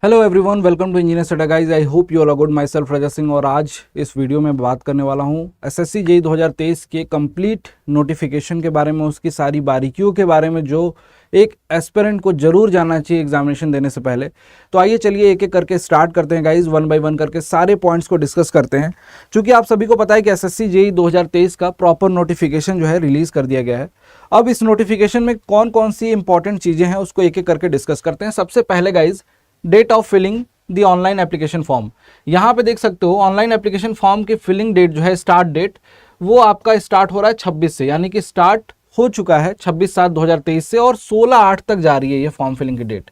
Hello everyone, welcome to engineer study guys. I hope you all are good. Myself Rajat Singh और आज इस video में बात करने वाला हूं एसएससी जेईई 2023 के कंप्लीट नोटिफिकेशन के बारे में, उसकी सारी बारीकियों के बारे में जो एक एस्पिरेंट को जरूर जानना चाहिए एग्जामिनेशन देने से पहले। तो आइए चलिए एक एक करके स्टार्ट करते हैं गाइज, वन बाय वन करके सारे पॉइंट्स को डिस्कस करते हैं। क्योंकि आप सभी को पता है कि एसएससी जेईई 2023 का प्रॉपर नोटिफिकेशन जो है रिलीज कर दिया गया है। अब इस नोटिफिकेशन में कौन कौन सी इंपॉर्टेंट चीजें हैं उसको एक एक करके डिस्कस करते हैं। सबसे पहले guys, date of filling the online application form. यहाँ पे देख सकते हो ऑनलाइन एप्लीकेशन फॉर्म की फिलिंग डेट जो है, स्टार्ट डेट, वो आपका स्टार्ट हो रहा है 26 से, यानी कि स्टार्ट हो चुका है 26/7/2023 से और 16/8 तक जा रही है ये फॉर्म फिलिंग की डेट।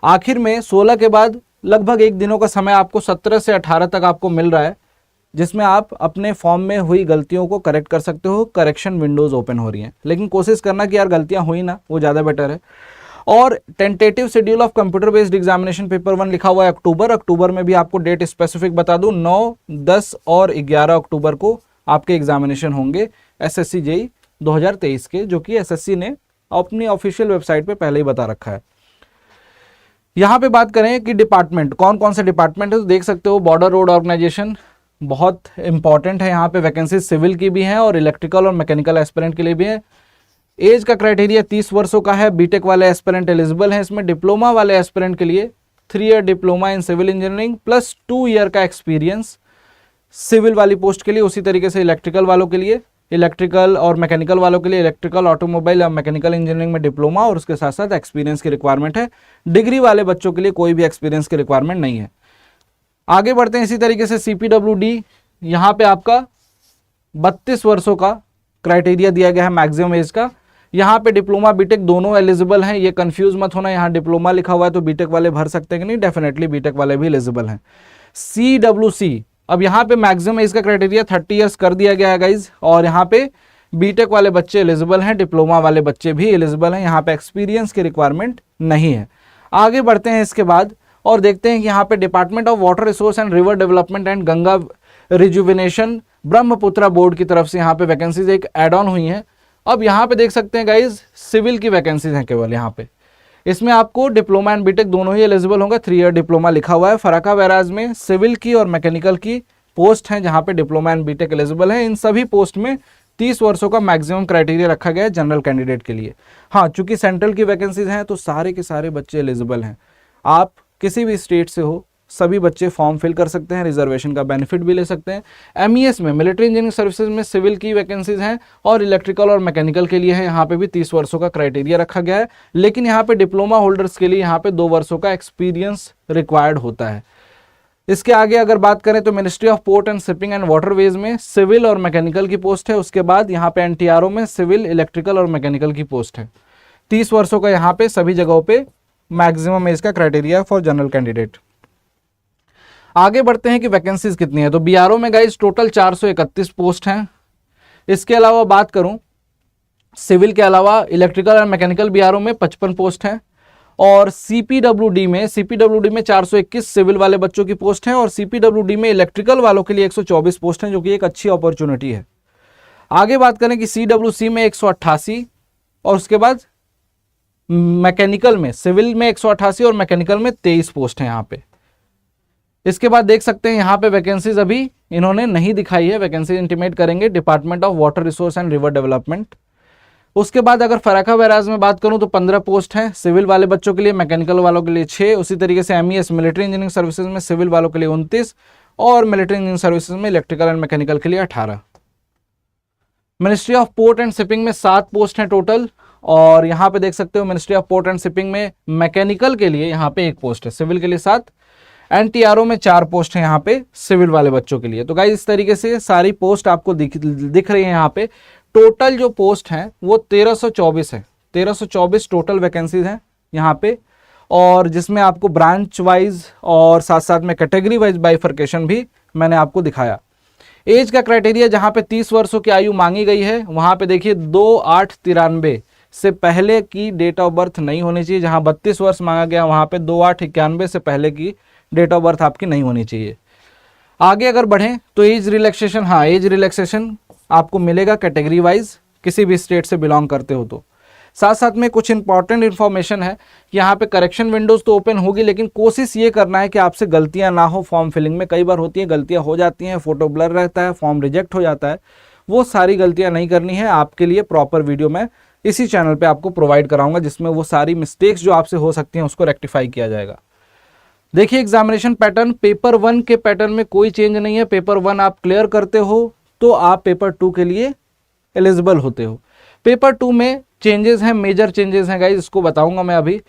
आखिर में 16 के बाद लगभग एक दिनों का समय आपको 17 से 18 तक आपको मिल रहा है, जिसमें आप अपने फॉर्म में हुई गलतियों को करेक्ट कर सकते हो। करेक्शन विंडोज ओपन हो रही हैं, लेकिन कोशिश करना कि यार गलतियां हुई ना, वो ज़्यादा बेटर है। और tentative schedule of computer based examination paper 1 लिखा हुआ है अक्टूबर में भी आपको डेट स्पेसिफिक बता दूं, 9, 10 और 11 अक्टूबर को आपके एग्जामिनेशन होंगे एसएससी जेईई 2023 के, जो कि एसएससी ने अपनी ऑफिशियल वेबसाइट पे पहले ही बता रखा है। यहाँ पे बात करें कि डिपार्टमेंट, कौन कौन से डिपार्टमेंट है, तो देख सकते हो बॉर्डर रोड ऑर्गेनाइजेशन बहुत इंपॉर्टेंट है। यहाँ पे वैकेंसी सिविल की भी है और इलेक्ट्रिकल और मैकेनिकल एस्पिरेंट के लिए भी है। एज का क्राइटेरिया 30 वर्षों का है। बीटेक वाले एस्पिरेंट एलिजिबल हैं इसमें। डिप्लोमा वाले एस्पिरेंट के लिए 3 year diploma in civil engineering plus 2 year का एक्सपीरियंस सिविल वाली पोस्ट के लिए। उसी तरीके से इलेक्ट्रिकल वालों के लिए, इलेक्ट्रिकल और मैकेनिकल वालों के लिए इलेक्ट्रिकल, ऑटोमोबाइल और मैकेनिकल इंजीनियरिंग में डिप्लोमा और उसके साथ साथ एक्सपीरियंस की रिक्वायरमेंट है। डिग्री वाले बच्चों के लिए कोई भी एक्सपीरियंस की रिक्वायरमेंट नहीं है। आगे बढ़ते हैं। इसी तरीके से CPWD, यहाँ पे आपका 32 वर्षों का क्राइटेरिया दिया गया है मैक्सिमम एज का। यहाँ पे डिप्लोमा बीटेक दोनों एलिजिबल हैं, ये कंफ्यूज मत होना। यहाँ डिप्लोमा लिखा हुआ है तो बीटेक वाले भर सकते हैं कि नहीं, डेफिनेटली बीटेक वाले भी एलिजिबल हैं। CWC, अब यहाँ पे मैक्सिमम एज का क्राइटेरिया 30 ईयर्स कर दिया गया है गाइज, और यहाँ पे बीटेक वाले बच्चे एलिजिबल हैं, डिप्लोमा वाले बच्चे भी एलिजिबल हैं। यहाँ पे एक्सपीरियंस की रिक्वायरमेंट नहीं है। आगे बढ़ते हैं इसके बाद और देखते हैं कि यहाँ पे department of water resource and river development and Ganga rejuvenation Brahmaputra board की तरफ से यहाँ पे वैकेंसीज एक एड ऑन हुई हैं। अब यहाँ पे देख सकते हैं गाइज, सिविल की वैकेंसीज हैं केवल यहाँ पे। इसमें आपको डिप्लोमा एंड बीटेक दोनों ही एलिजिबल होंगे। 3 ईयर डिप्लोमा लिखा हुआ है। फराका बैराज में सिविल की और मैकेनिकल की पोस्ट हैं जहाँ पे डिप्लोमा एंड बीटेक एलिजिबल है। इन सभी पोस्ट में 30 वर्षों का मैक्सिमम क्राइटेरिया रखा गया है जनरल कैंडिडेट के लिए। हाँ, चूंकि सेंट्रल की वैकेंसीज हैं तो सारे के सारे बच्चे एलिजिबल हैं। आप किसी भी स्टेट से हो, सभी बच्चे फॉर्म फिल कर सकते हैं, रिजर्वेशन का बेनिफिट भी ले सकते हैं। MES में, मिलिट्री इंजीनियरिंग सर्विसेज में सिविल की वैकेंसीज हैं और इलेक्ट्रिकल और मैकेनिकल के लिए है। यहाँ पे भी 30 वर्षों का क्राइटेरिया रखा गया है, लेकिन यहाँ पे डिप्लोमा होल्डर्स के लिए यहाँ पे 2 वर्षों का एक्सपीरियंस रिक्वायर्ड होता है। इसके आगे अगर बात करें तो ministry of port and shipping and waterways में सिविल और मैकेनिकल की पोस्ट है। उसके बाद यहाँ पे NTRO में सिविल, इलेक्ट्रिकल और मैकेनिकल की पोस्ट है। 30 वर्षों का यहाँ पे सभी जगहों पे मैक्सिमम एज का क्राइटेरिया फॉर जनरल कैंडिडेट। आगे बढ़ते हैं कि वैकेंसीज कितनी है। तो BRO में गाइज टोटल 431 पोस्ट हैं। इसके अलावा बात करूं, सिविल के अलावा इलेक्ट्रिकल और मैकेनिकल BRO में 55 पोस्ट हैं और CPWD में 421 सिविल वाले बच्चों की पोस्ट हैं और CPWD में इलेक्ट्रिकल वालों के लिए 124 पोस्ट हैं, जो कि एक अच्छी अपॉर्चुनिटी है। आगे बात करें कि CWC में 188 और उसके बाद मैकेनिकल में, सिविल में 188 और मैकेनिकल में 23 पोस्ट हैं यहाँ पे। इसके बाद देख सकते हैं यहाँ पे वैकेंसीज अभी इन्होंने नहीं दिखाई है, वैकेंसी इंटीमेट करेंगे department of water resource and river development. उसके बाद अगर फराका बैराज में बात करूं तो 15 पोस्ट हैं सिविल वाले बच्चों के लिए, मैकेनिकल वालों के लिए 6। उसी तरीके से MES, मिलिट्री इंजीनियरिंग सर्विसेज में सिविल वालों के लिए 29 और मिलिट्री इंजीनियरिंग सर्विसेज में इलेक्ट्रिकल एंड मैकेनिकल के लिए 18। Ministry of port and shipping में 7 पोस्ट हैं टोटल और यहाँ पे देख सकते हो ministry of port and shipping में मैकेनिकल के लिए यहाँ पे 1 पोस्ट है, सिविल के लिए 7। NTRO में 4 पोस्ट हैं यहाँ पे सिविल वाले बच्चों के लिए। तो गाइस इस तरीके से सारी पोस्ट आपको दिख रही है। यहाँ पे टोटल जो पोस्ट हैं वो 1324 है। 1324 टोटल वैकेंसीज हैं यहाँ पे, और जिसमें आपको ब्रांच वाइज और साथ साथ में कैटेगरी वाइज बाइफर्केशन भी मैंने आपको दिखाया। एज का क्राइटेरिया जहाँ पे 30 वर्षों की आयु मांगी गई है, वहाँ पे देखिए 2/8/93 से पहले की डेट ऑफ बर्थ नहीं होनी चाहिए। जहाँ 32 वर्ष मांगा गया वहाँ पे 2/8/91 से पहले की डेट ऑफ बर्थ आपकी नहीं होनी चाहिए। आगे अगर बढ़ें तो एज रिलैक्सेशन, हाँ एज रिलैक्सेशन आपको मिलेगा कैटेगरी वाइज, किसी भी स्टेट से बिलोंग करते हो तो। साथ साथ में कुछ इंपॉर्टेंट इन्फॉर्मेशन है कि यहाँ पे करेक्शन विंडोज तो ओपन होगी, लेकिन कोशिश ये करना है कि आपसे गलतियाँ ना हो फॉर्म फिलिंग में। कई बार होती है गलतियाँ हो जाती हैं, फोटो ब्लर रहता है, फॉर्म रिजेक्ट हो जाता है, वो सारी गलतियाँ नहीं करनी है। आपके लिए प्रॉपर वीडियो मैं इसी चैनल पे आपको प्रोवाइड कराऊंगा, जिसमें वो सारी मिस्टेक्स जो आपसे हो सकती हैं उसको रेक्टिफाई किया जाएगा। देखिए एग्जामिनेशन पैटर्न, पेपर 1 के पैटर्न में कोई चेंज नहीं है। पेपर 1 आप क्लियर करते हो तो आप पेपर 2 के लिए एलिजिबल होते हो। पेपर 2 में चेंजेस हैं, मेजर चेंजेस हैं गाइज, इसको बताऊंगा मैं अभी।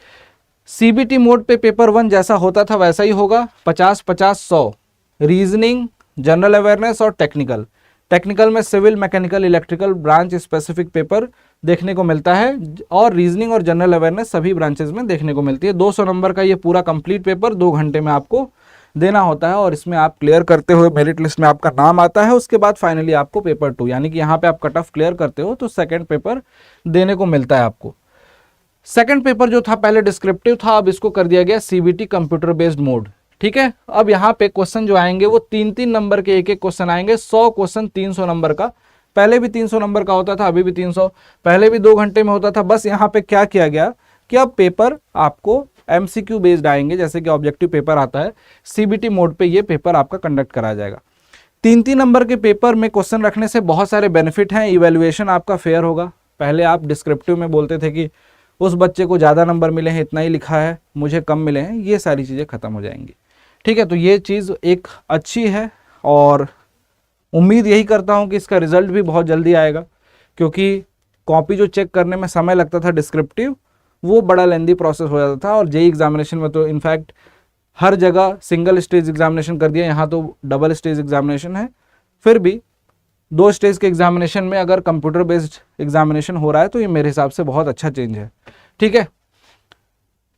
सीबीटी मोड पे पेपर 1 जैसा होता था वैसा ही होगा, 50-50-100 रीजनिंग, जनरल अवेयरनेस और टेक्निकल में civil, mechanical, electrical branch specific paper देखने को मिलता है, और रीजनिंग और जनरल अवेयरनेस सभी ब्रांचेस में देखने को मिलती है। 200 नंबर का ये पूरा कंप्लीट पेपर 2 घंटे में आपको देना होता है, और इसमें आप क्लियर करते हुए मेरिट लिस्ट में आपका नाम आता है। उसके बाद फाइनली आपको पेपर 2 यानी कि यहाँ पे आप कट ऑफ क्लियर करते हो तो सेकंड पेपर देने को मिलता है आपको। सेकंड पेपर जो था पहले डिस्क्रिप्टिव था, अब इसको कर दिया गया सीबीटी कंप्यूटर बेस्ड मोड। ठीक है, अब यहाँ पे क्वेश्चन जो आएंगे वो 3-3 नंबर के एक क्वेश्चन आएंगे। 100 क्वेश्चन 300 नंबर का, पहले भी 300 नंबर का होता था, अभी भी 300, पहले भी 2 घंटे में होता था। बस यहाँ पे क्या किया गया कि अब पेपर आपको एमसीक्यू बेस्ड आएंगे, जैसे कि ऑब्जेक्टिव पेपर आता है, सीबीटी मोड पे ये पेपर आपका कंडक्ट कराया जाएगा। 3-3 नंबर के पेपर में क्वेश्चन रखने से बहुत सारे बेनिफिट हैं। इवैल्यूएशन आपका फेयर होगा। पहले आप डिस्क्रिप्टिव में बोलते थे कि उस बच्चे को ज़्यादा नंबर मिले हैं, इतना ही लिखा है, मुझे कम मिले हैं, ये सारी चीज़ें खत्म हो जाएंगी। ठीक है, तो ये चीज़ एक अच्छी है, और उम्मीद यही करता हूँ कि इसका रिजल्ट भी बहुत जल्दी आएगा, क्योंकि कॉपी जो चेक करने में समय लगता था डिस्क्रिप्टिव, वो बड़ा लेंदी प्रोसेस हो जाता था। और जेई एग्जामिनेशन में तो इनफैक्ट हर जगह सिंगल स्टेज एग्जामिनेशन कर दिया, यहाँ तो डबल स्टेज एग्जामिनेशन है। फिर भी 2 स्टेज के एग्जामिनेशन में अगर कंप्यूटर बेस्ड एग्जामिनेशन हो रहा है तो ये मेरे हिसाब से बहुत अच्छा चेंज है। ठीक है,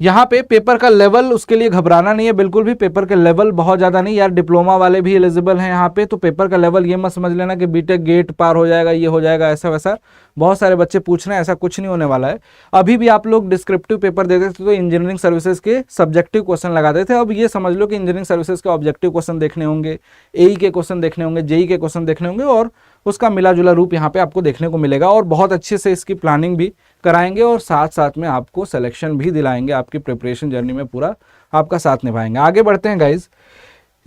यहाँ पे पेपर का लेवल, उसके लिए घबराना नहीं है बिल्कुल भी। पेपर का लेवल बहुत ज़्यादा नहीं यार, डिप्लोमा वाले भी एलिजिबल हैं यहाँ पे, तो पेपर का लेवल ये मत समझ लेना कि बीटेक गेट पार हो जाएगा, ये हो जाएगा, ऐसा वैसा। बहुत सारे बच्चे पूछ रहे हैं, ऐसा कुछ नहीं होने वाला है। अभी भी आप लोग डिस्क्रिप्टिव पेपर देते थे तो इंजीनियरिंग सर्विसेज के सब्जेक्टिव क्वेश्चन लगाते थे। अब ये समझ लो कि इंजीनियरिंग सर्विसेज के ऑब्जेक्टिव क्वेश्चन देखने होंगे, एई के क्वेश्चन देखने होंगे, जेई के क्वेश्चन देखने होंगे, और उसका मिला जुला रूप यहाँ पे आपको देखने को मिलेगा। और बहुत अच्छे से इसकी प्लानिंग भी कराएंगे, और साथ साथ में आपको सिलेक्शन भी दिलाएंगे, आपकी प्रिपरेशन जर्नी में पूरा आपका साथ निभाएंगे। आगे बढ़ते हैं गाइज।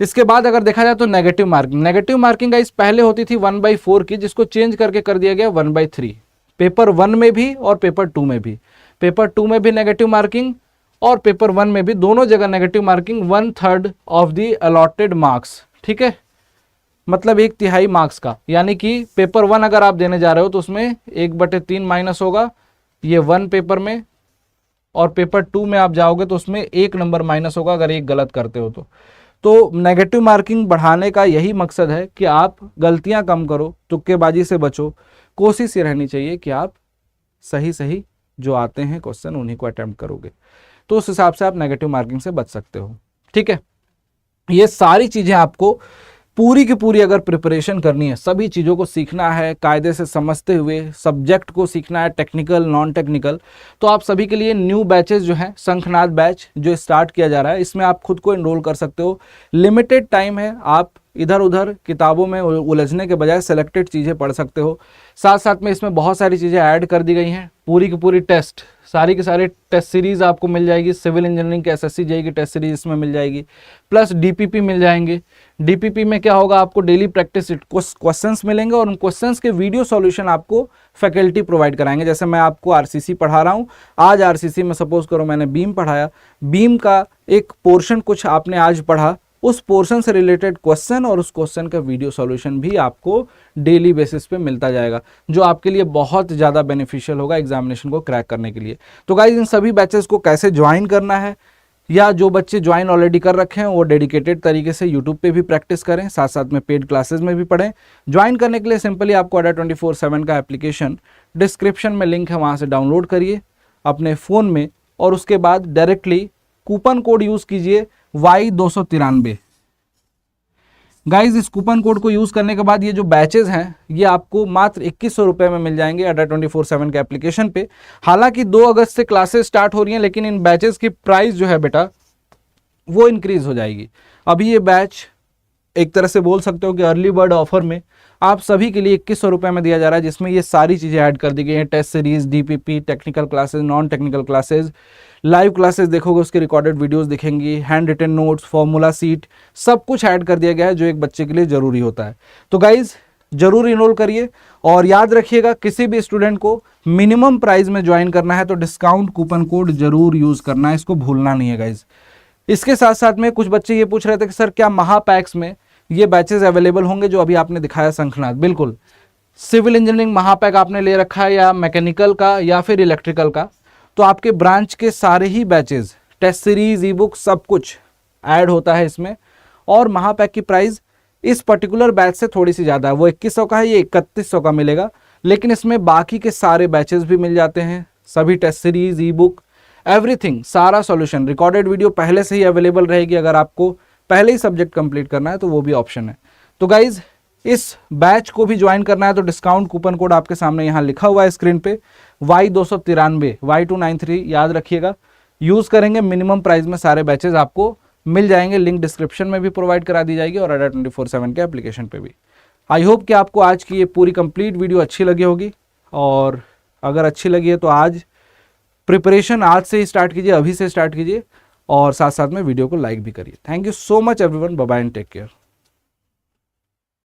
इसके बाद अगर देखा जाए तो negative marking. Negative marking guys पहले होती थी 1/4 की, जिसको चेंज करके कर दिया गया 1/3। पेपर 1 में भी और पेपर 2 में भी। पेपर 2 में भी नेगेटिव मार्किंग और पेपर 1 में भी, दोनों जगह negative marking 1/3 of the allotted marks. ठीक है, मतलब 1/3 मार्क्स का, यानी कि पेपर 1 अगर आप देने जा रहे हो तो उसमें 1/3 माइनस होगा, ये 1 पेपर में, और पेपर 2 में आप जाओगे तो उसमें 1 नंबर माइनस होगा अगर एक गलत करते हो तो नेगेटिव मार्किंग बढ़ाने का यही मकसद है कि आप गलतियां कम करो, तुक्केबाजी से बचो। कोशिश ये रहनी चाहिए कि आप सही जो आते हैं क्वेश्चन उन्हीं को अटेम्प्ट करोगे, तो उस हिसाब से आप नेगेटिव मार्किंग से बच सकते हो। ठीक है, ये सारी चीज़ें आपको पूरी की पूरी अगर प्रिपरेशन करनी है, सभी चीज़ों को सीखना है, कायदे से समझते हुए सब्जेक्ट को सीखना है, टेक्निकल नॉन टेक्निकल, तो आप सभी के लिए न्यू बैचेस जो हैं, शंखनाद बैच जो स्टार्ट किया जा रहा है, इसमें आप खुद को एनरोल कर सकते हो। लिमिटेड टाइम है, आप इधर उधर किताबों में उलझने के बजाय सेलेक्टेड चीज़ें पढ़ सकते हो। साथ साथ में इसमें बहुत सारी चीज़ें ऐड कर दी गई हैं। पूरी की पूरी टेस्ट, सारी की सारी टेस्ट सीरीज़ आपको मिल जाएगी। सिविल इंजीनियरिंग के एसएससी जेईई की टेस्ट सीरीज इसमें मिल जाएगी, प्लस डीपीपी मिल जाएंगे। डीपीपी में क्या होगा, आपको डेली प्रैक्टिस क्वेश्चंस मिलेंगे, और उन क्वेश्चंस के वीडियो सॉल्यूशन आपको फैकल्टी प्रोवाइड कराएंगे। जैसे मैं आपको आरसीसी पढ़ा रहा हूँ, आज आरसीसी में सपोज करो मैंने बीम पढ़ाया, बीम का एक पोर्शन कुछ आपने आज पढ़ा, उस पोर्शन से रिलेटेड क्वेश्चन और उस क्वेश्चन का वीडियो सॉल्यूशन भी आपको डेली बेसिस पे मिलता जाएगा, जो आपके लिए बहुत ज़्यादा बेनिफिशियल होगा एग्जामिनेशन को क्रैक करने के लिए। तो गाइज, इन सभी बैचेस को कैसे ज्वाइन करना है, या जो बच्चे ज्वाइन ऑलरेडी कर रखे हैं वो डेडिकेटेड तरीके से यूट्यूब पे भी प्रैक्टिस करें, साथ साथ में पेड क्लासेस में भी पढ़ें। ज्वाइन करने के लिए सिंपली आपको अड्डा 24/7 का एप्लीकेशन डिस्क्रिप्शन में लिंक है, वहाँ से डाउनलोड करिए अपने फ़ोन में, और उसके बाद डायरेक्टली कूपन कोड यूज़ कीजिए Y293। गाइज, इस कूपन कोड को यूज़ करने के बाद ये जो बैचेज हैं ये आपको मात्र 2100 रुपये में मिल जाएंगे अड्डा 24/7 के एप्लीकेशन पे। हालांकि 2 अगस्त से क्लासेस स्टार्ट हो रही हैं, लेकिन इन बैचेज की प्राइस जो है बेटा वो इंक्रीज़ हो जाएगी। अभी ये बैच एक तरह से बोल सकते हो कि अर्ली बर्ड ऑफर में आप सभी के लिए 2100 रुपये में दिया जा रहा है, जिसमें ये सारी चीज़ें ऐड कर दी गई हैं। Test series, DPP, technical classes, non technical classes, live classes देखोगे उसके रिकॉर्डेड वीडियोस दिखेंगी, hand written notes, formula sheet, सब कुछ ऐड कर दिया गया है जो एक बच्चे के लिए ज़रूरी होता है। तो गाइज जरूर इनरोल करिए और याद रखिएगा किसी भी स्टूडेंट को मिनिमम प्राइस में ज्वाइन करना है तो डिस्काउंट कूपन कोड जरूर यूज़ करना है, इसको भूलना नहीं है गाइज। इसके साथ साथ में कुछ बच्चे ये पूछ रहे थे कि सर क्या महापैक्स में ये बैचेस अवेलेबल होंगे जो अभी आपने दिखाया शंखनाद? बिल्कुल, सिविल इंजीनियरिंग महापैक आपने ले रखा है या मैकेनिकल का या फिर इलेक्ट्रिकल का, तो आपके ब्रांच के सारे ही बैचेस, टेस्ट सीरीज, ई बुक, सब कुछ ऐड होता है इसमें। और महापैक की प्राइस इस पर्टिकुलर बैच से थोड़ी सी ज़्यादा है, वो 2100 का है, ये 3100 का मिलेगा, लेकिन इसमें बाकी के सारे बैचेस भी मिल जाते हैं, सभी टेस्ट सीरीज, ई बुक, एवरीथिंग, सारा सॉल्यूशन, रिकॉर्डेड वीडियो पहले से ही अवेलेबल रहेगी। अगर आपको पहले ही सब्जेक्ट कंप्लीट करना है तो वो भी ऑप्शन है। तो गाइज इस बैच को भी ज्वाइन करना है तो डिस्काउंट कूपन कोड आपके सामने यहाँ लिखा हुआ है स्क्रीन पे, Y293, Y293 याद रखिएगा, यूज़ करेंगे। मिनिमम प्राइस में सारे बैचेस आपको मिल जाएंगे, लिंक डिस्क्रिप्शन में भी प्रोवाइड करा दी जाएगी और अड्डा 24/7 के एप्लीकेशन पे भी। आई होप कि आपको आज की ये पूरी कंप्लीट वीडियो अच्छी लगी होगी, और अगर अच्छी लगी है तो आज प्रिपरेशन आज से ही स्टार्ट कीजिए, अभी से स्टार्ट कीजिए, और साथ साथ में वीडियो को लाइक भी करिए। Thank you so much everyone, bye bye and take care.